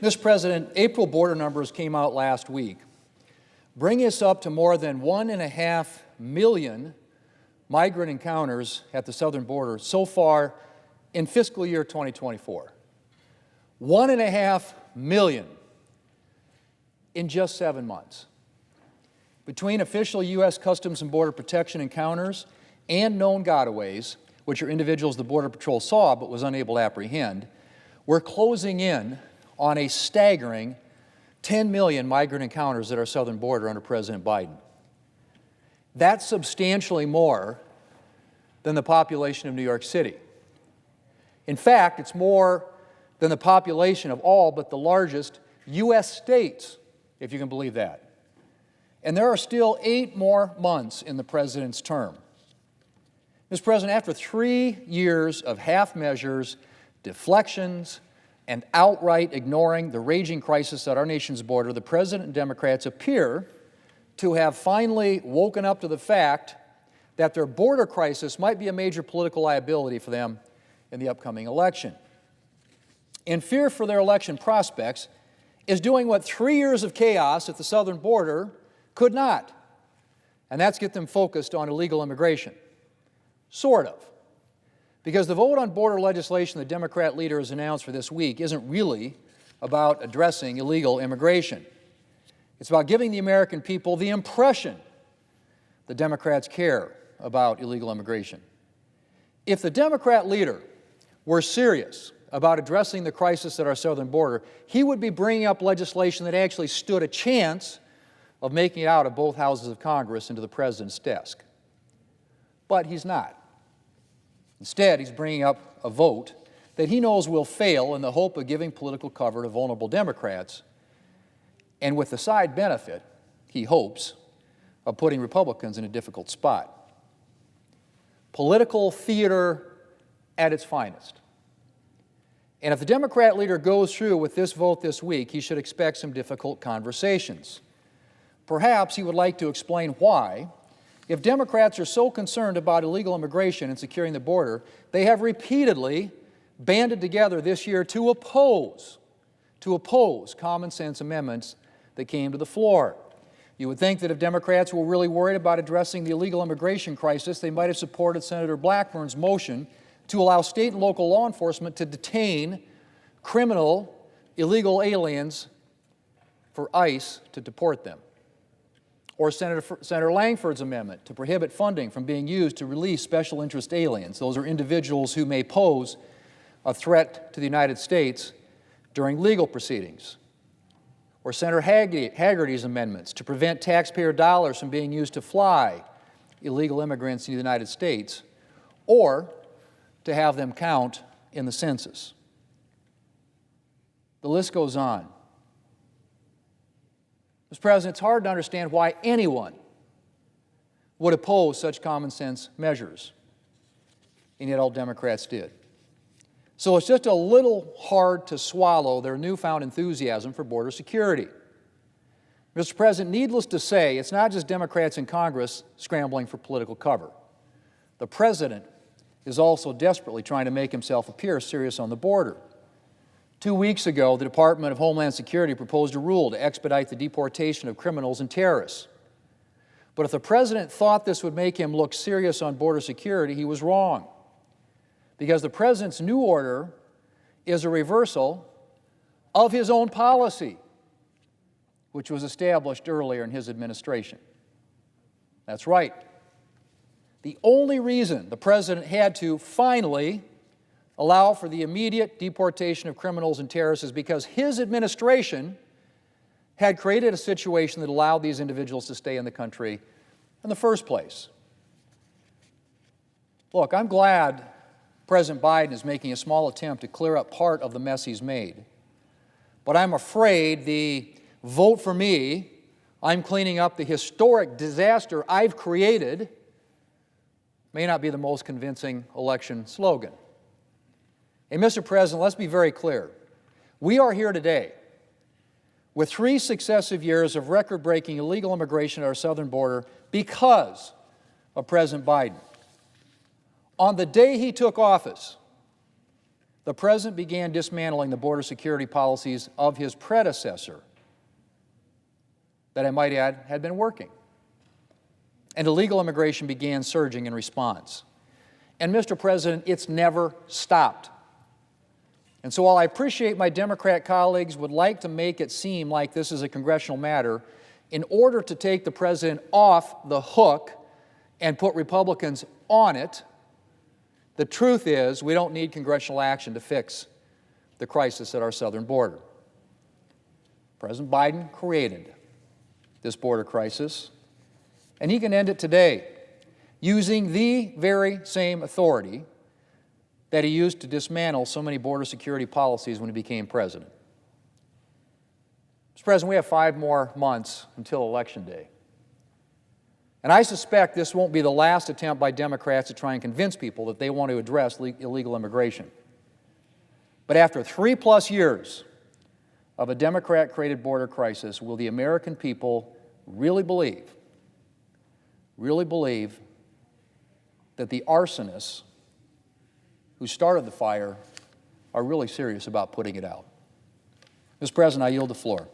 Mr. President, April border numbers came out last week, bringing us up to more than 1.5 million migrant encounters at the southern border so far in fiscal year 2024. 1.5 million in just 7 months. Between official U.S. Customs and Border Protection encounters and known gotaways, which are individuals the Border Patrol saw but was unable to apprehend, we're closing in on a staggering 10 million migrant encounters at our southern border under President Biden. That's substantially more than the population of New York City. In fact, it's more than the population of all but the largest U.S. states, if you can believe that. And there are still 8 more months in the President's term. Mr. President, after 3 years of half measures, deflections, and outright ignoring the raging crisis at our nation's border, the President and Democrats appear to have finally woken up to the fact that their border crisis might be a major political liability for them in the upcoming election. In fear for their election prospects is doing what 3 years of chaos at the southern border could not, and that's get them focused on illegal immigration. Sort of. Because the vote on border legislation the Democrat leader has announced for this week isn't really about addressing illegal immigration. It's about giving the American people the impression the Democrats care about illegal immigration. If the Democrat leader were serious about addressing the crisis at our southern border, he would be bringing up legislation that actually stood a chance of making it out of both houses of Congress into the President's desk. But he's not. Instead, he's bringing up a vote that he knows will fail in the hope of giving political cover to vulnerable Democrats, and with the side benefit, he hopes, of putting Republicans in a difficult spot. Political theater at its finest. And if the Democrat leader goes through with this vote this week, he should expect some difficult conversations. Perhaps he would like to explain why, if Democrats are so concerned about illegal immigration and securing the border, they have repeatedly banded together this year to oppose common sense amendments that came to the floor. You would think that if Democrats were really worried about addressing the illegal immigration crisis, they might have supported Senator Blackburn's motion to allow state and local law enforcement to detain criminal illegal aliens for ICE to deport them. Or Senator Langford's amendment to prohibit funding from being used to release special interest aliens. Those are individuals who may pose a threat to the United States during legal proceedings. Or Senator Hagerty's amendments to prevent taxpayer dollars from being used to fly illegal immigrants in the United States, or to have them count in the census. The list goes on. Mr. President, it's hard to understand why anyone would oppose such common sense measures, and yet all Democrats did. So it's just a little hard to swallow their newfound enthusiasm for border security. Mr. President, needless to say, it's not just Democrats in Congress scrambling for political cover. The President is also desperately trying to make himself appear serious on the border. 2 weeks ago, the Department of Homeland Security proposed a rule to expedite the deportation of criminals and terrorists. But if the President thought this would make him look serious on border security, he was wrong. Because the President's new order is a reversal of his own policy, which was established earlier in his administration. That's right. The only reason the President had to finally allow for the immediate deportation of criminals and terrorists is because his administration had created a situation that allowed these individuals to stay in the country in the first place. Look, I'm glad President Biden is making a small attempt to clear up part of the mess he's made. But I'm afraid the vote for me, I'm cleaning up the historic disaster I've created, may not be the most convincing election slogan. And Mr. President, let's be very clear. We are here today with 3 successive years of record-breaking illegal immigration at our southern border because of President Biden. On the day he took office, the President began dismantling the border security policies of his predecessor, that I might add had been working. And illegal immigration began surging in response. And Mr. President, it's never stopped. And so while I appreciate my Democrat colleagues would like to make it seem like this is a congressional matter, in order to take the President off the hook and put Republicans on it, the truth is we don't need congressional action to fix the crisis at our southern border. President Biden created this border crisis, and he can end it today using the very same authority that he used to dismantle so many border security policies when he became president. Mr. President, we have 5 more months until Election Day. And I suspect this won't be the last attempt by Democrats to try and convince people that they want to address illegal immigration. But after 3+ years of a Democrat-created border crisis, will the American people really believe that the arsonists who started the fire are really serious about putting it out? Mr. President, I yield the floor.